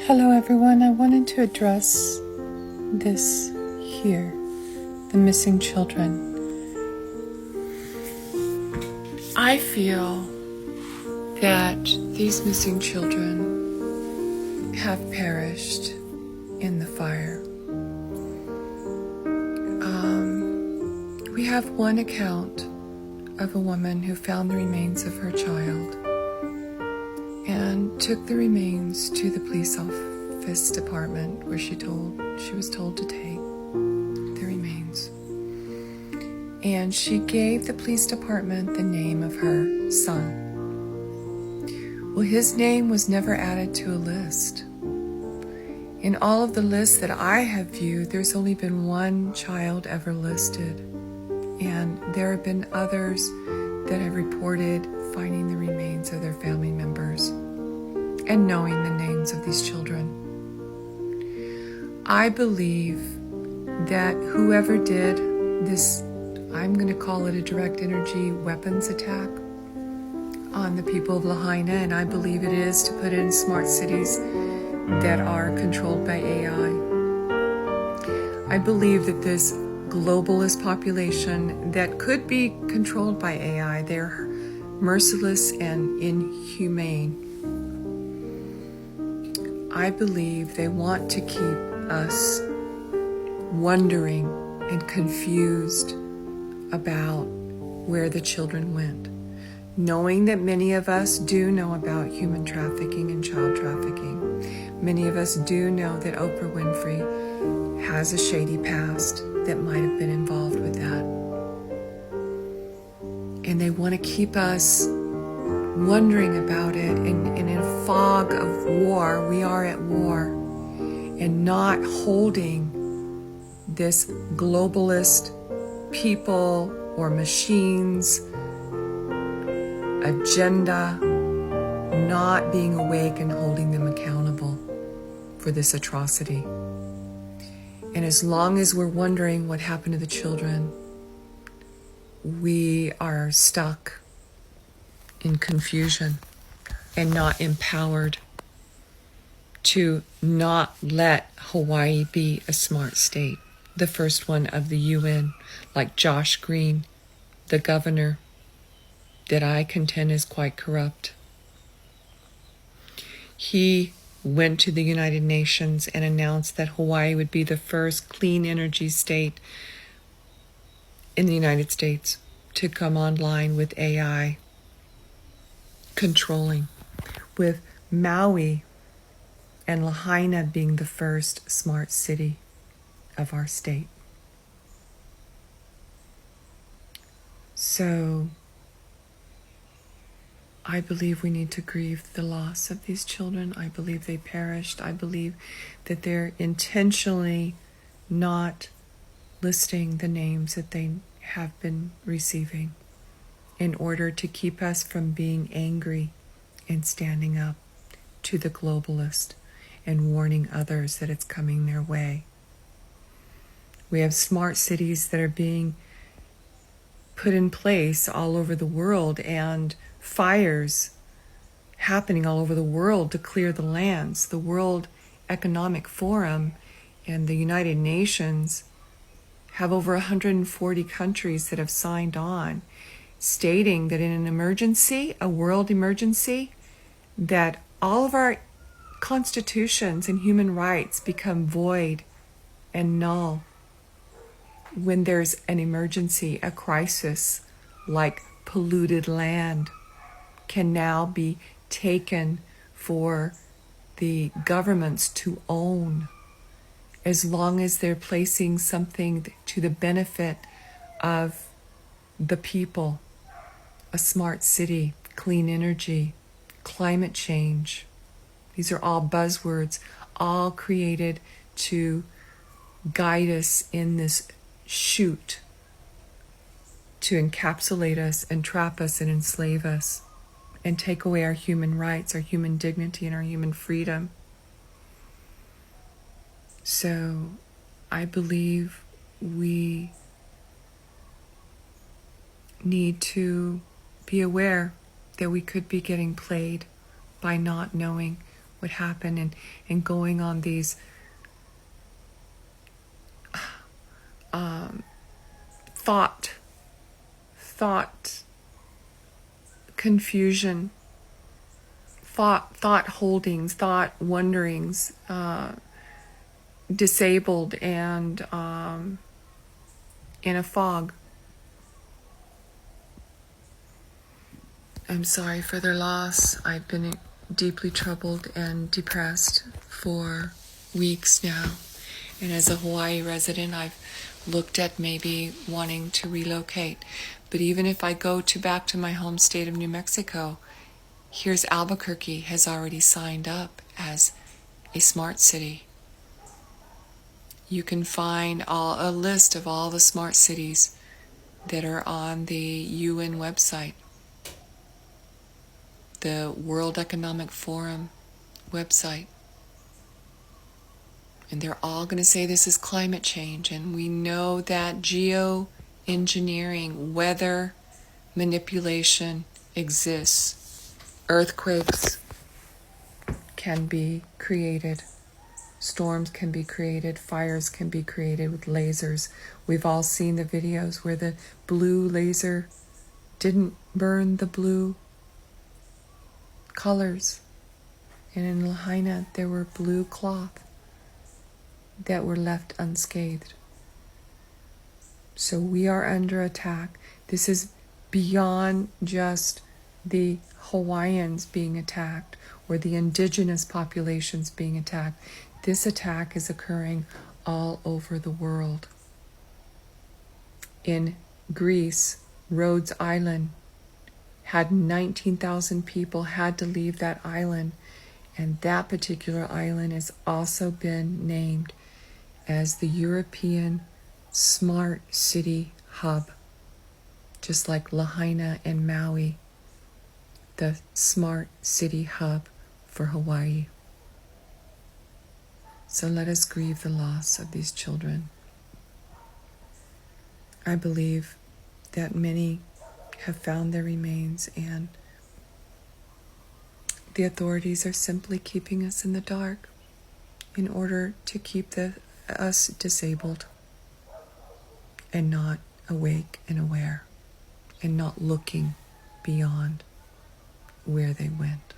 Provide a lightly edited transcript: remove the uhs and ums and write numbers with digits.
Hello everyone, I wanted to address this here, the missing children. I feel that these missing children have perished in the fire. We have one account of a woman who found the remains of her child and took the remains to the police office department where she was told to take the remains. And she gave the police department the name of her son. Well, his name was never added to a list. In all of the lists that I have viewed, there's only been one child ever listed. And there have been others that have reported finding the remains of their family members and knowing the names of these children. I believe that whoever did this, I'm going to call it a direct energy weapons attack on the people of Lahaina, and I believe it is to put in smart cities that are controlled by AI. I believe that this globalist population that could be controlled by AI, they're merciless and inhumane. I believe they want to keep us wondering and confused about where the children went, knowing that many of us do know about human trafficking and child trafficking. Many of us do know that Oprah Winfrey has a shady past that might have been involved with that. And they want to keep us wondering about it, and in a fog of war, we are at war, and not holding this globalist people or machines agenda, not being awake and holding them accountable for this atrocity. And as long as we're wondering what happened to the children, we are stuck in confusion and not empowered to not let Hawaii be a smart state, the first one of the UN, like Josh Green, the governor, that I contend is quite corrupt. He went to the United Nations and announced that Hawaii would be the first clean energy state in the United States to come online with AI controlling, with Maui and Lahaina being the first smart city of our state. So I believe we need to grieve the loss of these children. I believe they perished. I believe that they're intentionally not listing the names that they have been receiving in order to keep us from being angry and standing up to the globalist and warning others that it's coming their way. We have smart cities that are being put in place all over the world, and fires happening all over the world to clear the lands. The World Economic Forum and the United Nations have over 140 countries that have signed on, stating that in an emergency, a world emergency, that all of our constitutions and human rights become void and null when there's an emergency, a crisis, like polluted land can now be taken for the governments to own, as long as they're placing something to the benefit of the people. A smart city, clean energy, climate change. These are all buzzwords, all created to guide us in this chute, to encapsulate us and trap us and enslave us and take away our human rights, our human dignity, and our human freedom. So I believe we need to be aware that we could be getting played by not knowing would happen, and going on these thought confusion, thought holdings, thought wonderings, disabled and in a fog. I'm sorry for their loss. I've been deeply troubled and depressed for weeks now. And as a Hawaii resident, I've looked at maybe wanting to relocate. But even if I go back to my home state of New Mexico, here's Albuquerque has already signed up as a smart city. You can find a list of all the smart cities that are on the UN website, the World Economic Forum website. And they're all going to say this is climate change. And we know that geoengineering, weather manipulation exists. Earthquakes can be created. Storms can be created. Fires can be created with lasers. We've all seen the videos where the blue laser didn't burn the blue colors. And in Lahaina, there were blue cloth that were left unscathed. So we are under attack. This is beyond just the Hawaiians being attacked or the indigenous populations being attacked. This attack is occurring all over the world. In Greece, Rhodes Island had 19,000 people had to leave that island, and that particular island has also been named as the European Smart City Hub, just like Lahaina and Maui, the Smart City Hub for Hawaii. So let us grieve the loss of these children. I believe that many have found their remains, and the authorities are simply keeping us in the dark in order to keep us disabled and not awake and aware and not looking beyond where they went.